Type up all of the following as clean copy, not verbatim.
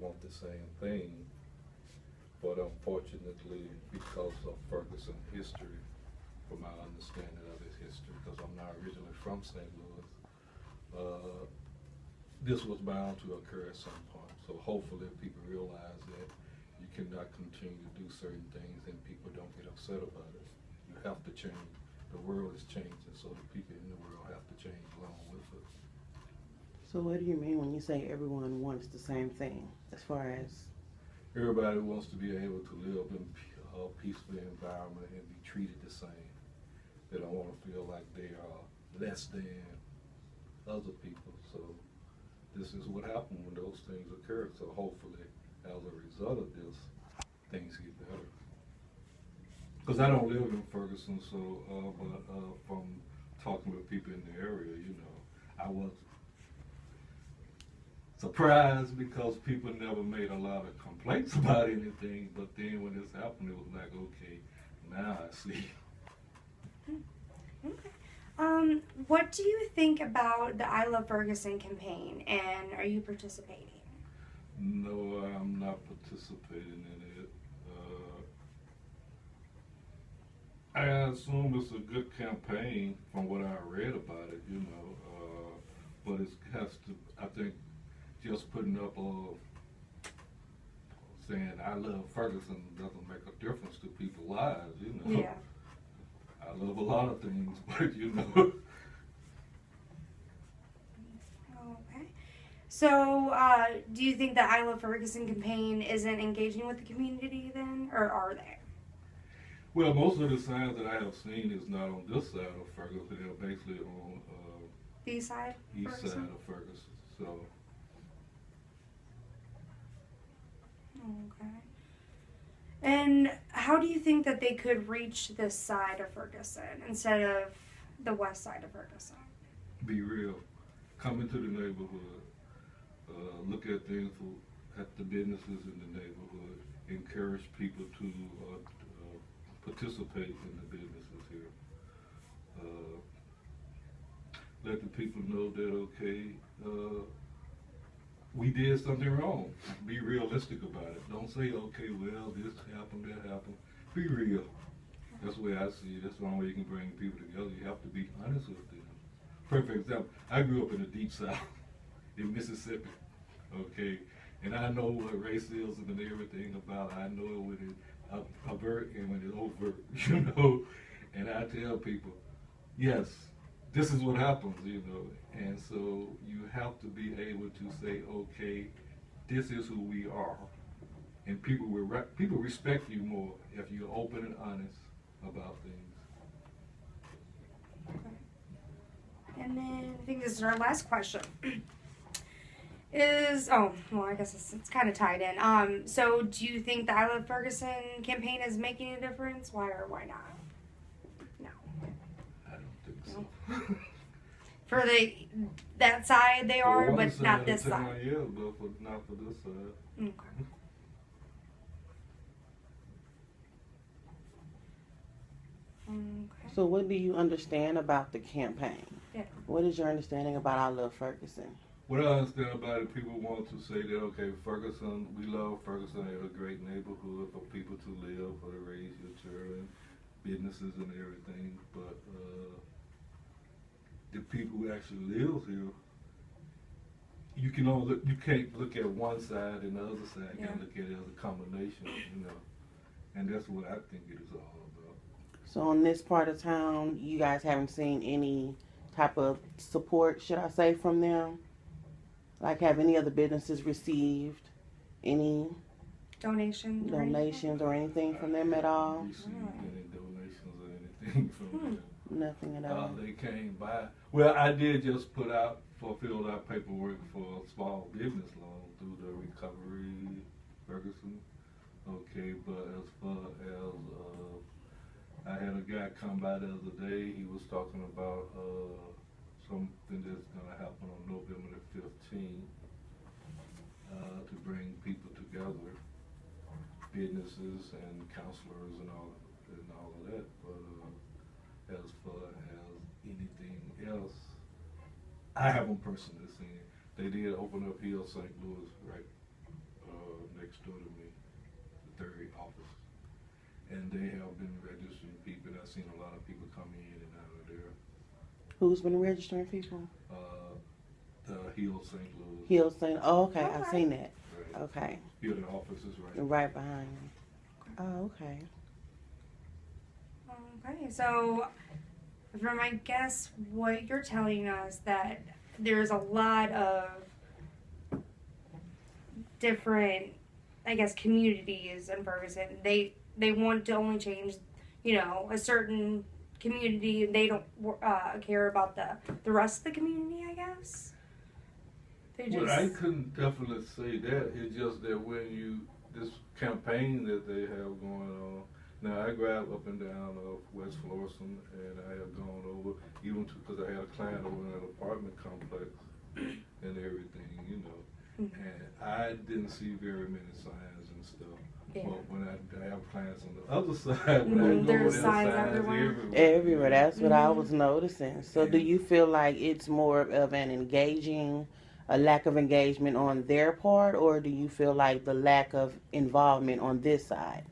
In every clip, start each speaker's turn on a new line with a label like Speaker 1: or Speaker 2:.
Speaker 1: want the same thing. But unfortunately, because of Ferguson history, from my understanding of his history, because I'm not originally from St. Louis, uh, this was bound to occur at some point. So hopefully people realize that you cannot continue to do certain things and people don't get upset about it. You have to change. The world is changing, so the people in the world have to change along with it.
Speaker 2: So what do you mean when you say everyone wants the same thing as far as?
Speaker 1: Everybody wants to be able to live in a peaceful environment and be treated the same. They don't want to feel like they are less than other people. So this is what happens when those things occur. So hopefully, as a result of this, things get better. Because I don't live in Ferguson, so but from talking with people in the area, I was surprised because people never made a lot of complaints about anything. But then when this happened, it was like, okay, now I see.
Speaker 3: Okay. What do you think about the I Love Ferguson campaign, and are you participating?
Speaker 1: No, I'm not participating in it. I assume it's a good campaign from what I read about it, but it has to, I think, just putting up saying I love Ferguson doesn't make a difference to people's lives.
Speaker 3: Yeah.
Speaker 1: I love a lot of things, but.
Speaker 3: Okay. So, do you think the I Love Ferguson campaign isn't engaging with the community then, or are they?
Speaker 1: Well, most of the signs that I have seen is not on this side of Ferguson. They're basically on
Speaker 3: The east side?
Speaker 1: east
Speaker 3: Ferguson?
Speaker 1: side of Ferguson. So
Speaker 3: Okay. And how do you think that they could reach this side of Ferguson instead of the west side of Ferguson?
Speaker 1: be real. Come into the neighborhood. Look at things at the businesses in the neighborhood. Encourage people to participate in the businesses here. Let the people know that we did something wrong. Be realistic about it. Don't say, okay, well, this happened, that happened. Be real. That's the way I see it. That's the only way you can bring people together. You have to be honest with them. Perfect example. I grew up in the deep south in Mississippi. Okay, and I know what race is and everything about. I know it when it's avert and when it's overt. And I tell people, yes, this is what happens. And so you have to be able to say, okay, this is who we are, and people respect you more if you're open and honest about things.
Speaker 3: Okay. And then I think this is our last question. I guess it's kind of tied in. So do you think the I Love Ferguson campaign is making a difference? Why or why not? No.
Speaker 1: I don't think so.
Speaker 3: For that side they are,
Speaker 1: Well,
Speaker 3: but not this side.
Speaker 1: Yeah, but not for this side.
Speaker 3: Okay. Okay.
Speaker 2: So what do you understand about the campaign?
Speaker 3: Yeah.
Speaker 2: What is your understanding about I Love Ferguson?
Speaker 1: What I understand about it, people want to say that, okay, Ferguson, we love Ferguson, it's a great neighborhood for people to live, for to raise your children, businesses and everything, but the people who actually live here, you can't look at one side and the other side, you gotta look at it as a combination, and that's what I think it is all about.
Speaker 2: So in this part of town, you guys haven't seen any type of support, should I say, from them? Like, have any other businesses received any
Speaker 3: Donations
Speaker 2: or anything from them at
Speaker 1: I
Speaker 2: all?
Speaker 1: haven't received any donations or anything from them.
Speaker 2: Nothing at all.
Speaker 1: They came by. Well, I did just fulfill our paperwork for a small business loan through the Recovery Ferguson. Okay, but as far as I had a guy come by the other day. He was talking about something that's going to happen on November the 15th to bring people together, businesses and counselors and all of that. But as far as anything else, I haven't personally seen it. They did open up here St. Louis, right, third office. And they have been registering people. I've seen a lot of people come in and out of there.
Speaker 2: Who's been registering people?
Speaker 1: The Hill St. Louis.
Speaker 2: Hill St. Oh, okay, I've
Speaker 3: Okay.
Speaker 2: seen that.
Speaker 1: Right.
Speaker 2: Okay,
Speaker 1: Here the office is right.
Speaker 2: right behind you. Oh, okay.
Speaker 3: Okay, so from I guess what you're telling us that there's a lot of different, I guess, communities in Ferguson. They want to only change, a certain community. They don't care about the rest of the community. I guess. They just.
Speaker 1: Well, I couldn't definitely say that. It's just that when this campaign that they have going on, now I drive up and down of West Florissant, and I have gone over, even because I had a client over in an apartment complex and everything,
Speaker 3: Mhm.
Speaker 1: and I didn't see very many signs and stuff.
Speaker 3: Yeah.
Speaker 1: But when I have clients on the other side, when I go
Speaker 3: There's
Speaker 1: there,
Speaker 3: signs
Speaker 1: signs
Speaker 3: everywhere.
Speaker 2: Everywhere. That's what I
Speaker 3: Mhm.
Speaker 2: was noticing. So, do you feel like it's more of a lack of engagement on their part, or do you feel like the lack of involvement on this side?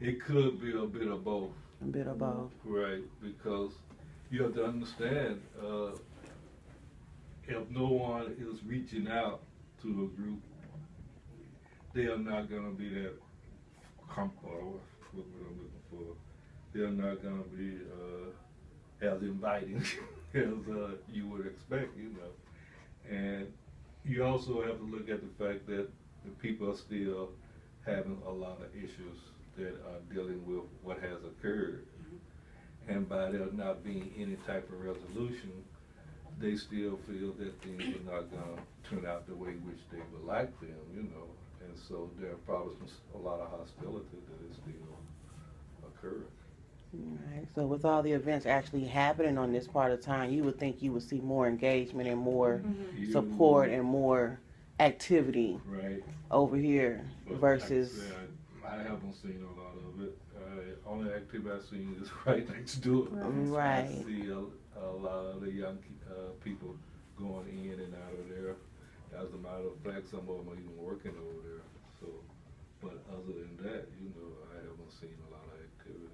Speaker 1: It could be a bit of both.
Speaker 2: A bit of both.
Speaker 1: Right, because you have to understand, if no one is reaching out to a group, they are not going to be that what I'm looking for. They're not going to be as inviting as you would expect, And you also have to look at the fact that the people are still having a lot of issues that are dealing with what has occurred. And by there not being any type of resolution, they still feel that things are not going to turn out the way which they would like them, And so there are probably a lot of hostility that is still occurring.
Speaker 2: Right. So, with all the events actually happening on this part of town, you would think you would see more engagement and more
Speaker 3: Mhm.
Speaker 2: support and more activity
Speaker 1: Right.
Speaker 2: over here
Speaker 1: But
Speaker 2: versus.
Speaker 1: like I said, I haven't seen a lot of it. Only activity I've seen is right next door.
Speaker 2: Right.
Speaker 1: I see a lot of the young people going in and out of there. As a matter of fact, some of them are even working over there. So, but other than that, I haven't seen a lot of activity.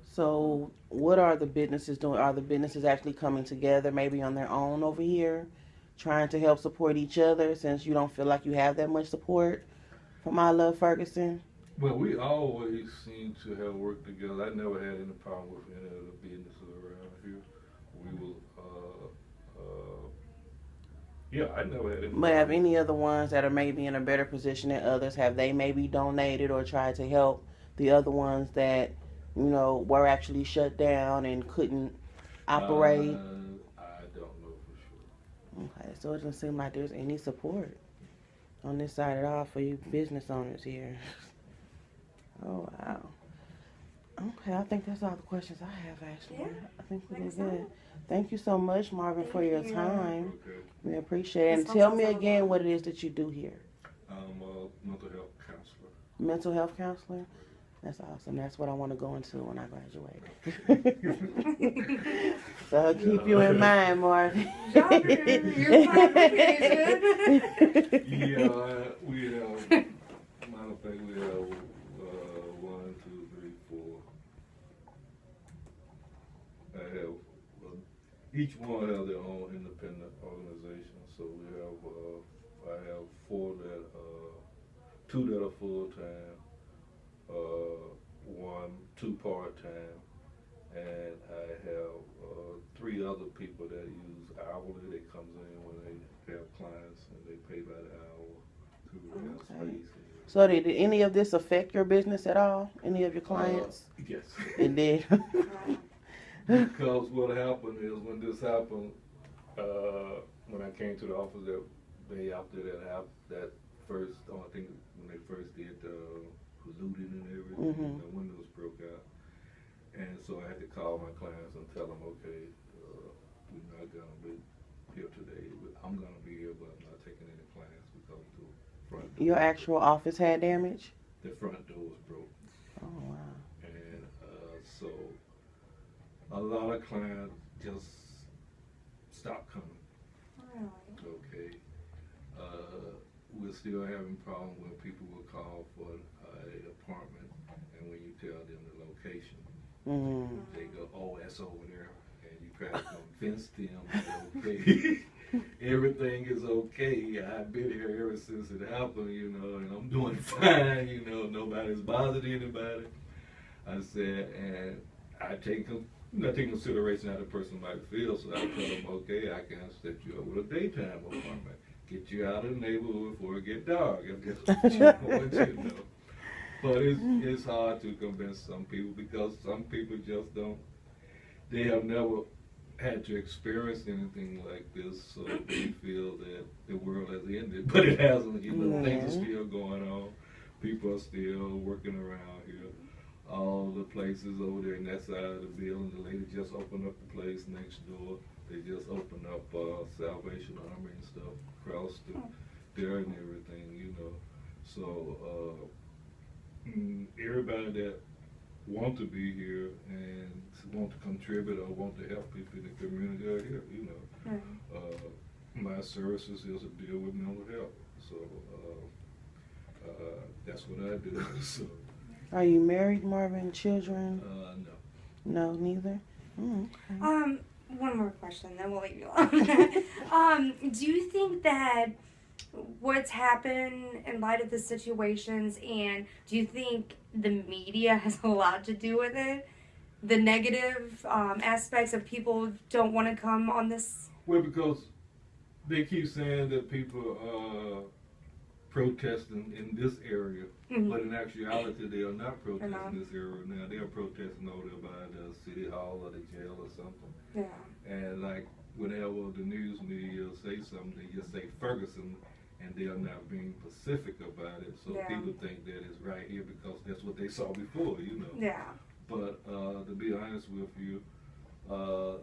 Speaker 2: So, what are the businesses doing? Are the businesses actually coming together, maybe on their own over here, trying to help support each other? Since you don't feel like you have that much support from I Love Ferguson.
Speaker 1: Well, we always seem to have worked together. I never had any problem with any of the businesses around here. We will, I never had any.
Speaker 2: But have
Speaker 1: problem.
Speaker 2: any of the ones that are maybe in a better position than others, have they maybe donated or tried to help the other ones that, were actually shut down and couldn't operate?
Speaker 1: I don't know for sure.
Speaker 2: Okay, so it doesn't seem like there's any support on this side at all for you business owners here. Oh, wow. Okay, I think that's all the questions I have, actually.
Speaker 3: Yeah,
Speaker 2: I think we
Speaker 3: think
Speaker 2: did
Speaker 3: so.
Speaker 2: good. Thank you so much, Marvin, for your
Speaker 3: Thank you.
Speaker 2: time.
Speaker 1: Okay.
Speaker 2: We appreciate it.
Speaker 3: This
Speaker 2: And tell
Speaker 3: helps
Speaker 2: me
Speaker 3: us out a
Speaker 2: again
Speaker 3: lot.
Speaker 2: what it is that you do here.
Speaker 1: I'm a mental health counselor.
Speaker 2: Mental health counselor? That's awesome. That's what I want to go into when I graduate. So I'll keep you in mind, Marvin.
Speaker 3: You're fine with it.
Speaker 1: Yeah, we have, matter of fact, we have 1, 2, 3, 4. I have, each one has their own independent organization. So we have, I have 4 that, 2 that are full-time, 2 part-time, and I have 3 other people that use hourly. They comes in when they have clients and they pay by the hour through their
Speaker 2: Okay.
Speaker 1: space.
Speaker 2: So did any of this affect your business at all? Any of your clients?
Speaker 1: Yes.
Speaker 2: It did.
Speaker 1: Because what happened is when this happened, when I came to the office that day after that first, I think when they first did the looting and everything,
Speaker 2: Mhm.
Speaker 1: the windows broke out. And so I had to call my clients and tell them, okay, we're not going to be here today. I'm going to be here, but I'm not taking any clients because the front door,
Speaker 2: Your actual office had damage?
Speaker 1: the front door was broke.
Speaker 2: Oh, wow.
Speaker 1: And so a lot of clients just stopped coming.
Speaker 3: Really?
Speaker 1: Okay. we're still having problems where people will call for an apartment, and when you tell them the location,
Speaker 2: Mm.
Speaker 1: they go, "Oh, that's over there," and you try to convince them it's okay. Everything is okay. I've been here ever since it happened, and I'm doing fine. Nobody's bothered anybody. I said, and I take consideration how the person might feel, so I tell them, okay, I can set you up with a daytime apartment, get you out of the neighborhood before it get dark. If that's what you want. But it's hard to convince some people because some people just don't. They have never had to experience anything like this, so they feel that the world has ended, but it hasn't. Things are still going on. People are still working around here. All the places over there in that side of the building, the lady just opened up the place next door. They just opened up Salvation Army and stuff across there and everything, So everybody that want to be here and want to contribute or want to help people in the community are here, My services is to deal with mental health, so that's what I do. So.
Speaker 2: Are you married, Marvin? Children?
Speaker 1: No.
Speaker 2: No, neither?
Speaker 3: One more question, then we'll leave you alone. Do you think that what's happened in light of the situations, and do you think the media has a lot to do with it? The negative aspects of people don't want to come on this?
Speaker 1: Well, because they keep saying that people are protesting in this area, but in actuality they are not protesting in this area now. They are protesting over there by the city hall or the jail or something.
Speaker 3: Yeah.
Speaker 1: And like whenever the news media say something, they just say Ferguson, and they are not being specific about it. So people think that it's right here because that's what they saw before,
Speaker 3: Yeah.
Speaker 1: But to be honest with you,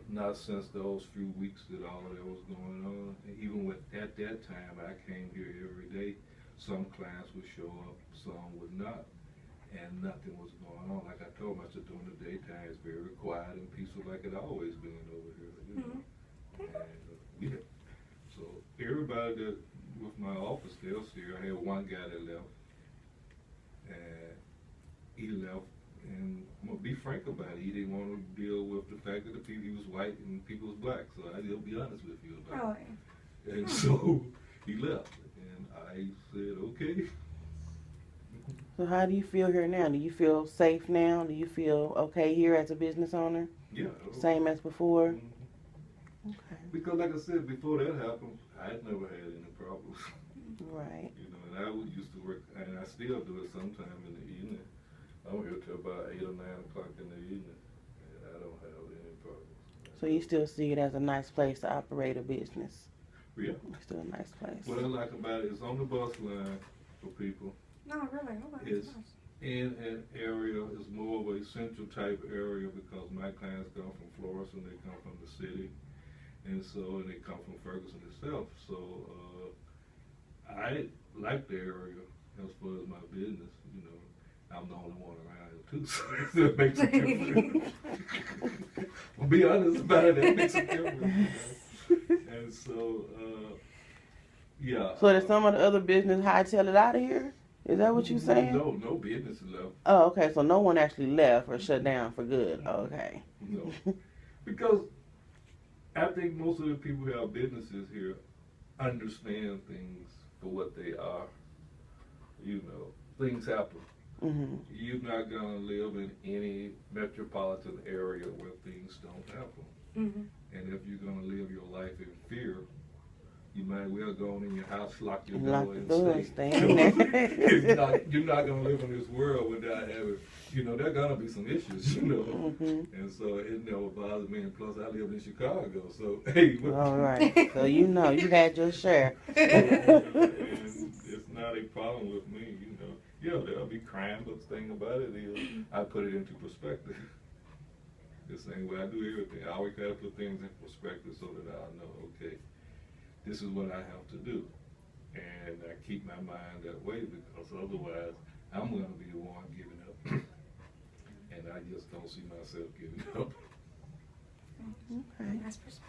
Speaker 1: not since those few weeks that all of that was going on. Even at that time, I came here every day. Some clients would show up, some would not, and nothing was going on. Like I told them, I said during the daytime it's very quiet and peaceful, like it always been over here. And, so everybody that with my office still here. I had one guy that left, and he left. And I'm gonna be frank about it. He didn't want to deal with the fact that he was white and people was black. So I'll be honest with you about it. And so he left, and I said, okay.
Speaker 2: So how do you feel here now? Do you feel safe now? Do you feel okay here as a business owner?
Speaker 1: Yeah.
Speaker 2: Same as before?
Speaker 1: Mm-hmm.
Speaker 2: Okay.
Speaker 1: Because like I said, before that happened, I'd never had any problems.
Speaker 2: Right.
Speaker 1: And I used to work, and I still do it sometime in the evening. I'm here till about 8 or 9 o'clock in the evening, and I don't have any problems.
Speaker 2: So you still see it as a nice place to operate a business?
Speaker 1: Yeah.
Speaker 2: It's still a nice place.
Speaker 1: What I like about it is on the bus line for people.
Speaker 3: No, really. Oh, that's
Speaker 1: It's
Speaker 3: nice.
Speaker 1: in an area, it's more of a central type area because my clients come from Florence and they come from the city, and they come from Ferguson itself. So I like the area as far as my business. I'm the only one around here too, so it makes a difference. Well, be honest about it, it makes a difference. And so, yeah.
Speaker 2: So did some of the other business hightail it out of here? Is that what you're saying?
Speaker 1: No business left.
Speaker 2: Oh, okay. So no one actually left or shut down for good. Okay.
Speaker 1: No. Because I think most of the people who have businesses here understand things for what they are. Things happen.
Speaker 2: Mm-hmm.
Speaker 1: You're not going to live in any metropolitan area where things don't happen.
Speaker 3: Mm-hmm.
Speaker 1: And if you're going to live your life in fear, you might well go in your house, lock your door, and
Speaker 2: stay in there.
Speaker 1: You're not going to live in this world without having, there are going to be some issues,
Speaker 2: Mm-hmm.
Speaker 1: And so it never bothers me. And plus, I lived in Chicago, so hey.
Speaker 2: All right. So you had your share.
Speaker 1: And it's not a problem with me, Yeah, there'll be crime, but the thing about it is, I put it into perspective. The same way I do everything. I always gotta put things in perspective so that I know, okay, this is what I have to do. And I keep my mind that way because otherwise, I'm gonna be the one giving up. And I just don't see myself giving up.
Speaker 2: Okay.
Speaker 3: Nice perspective.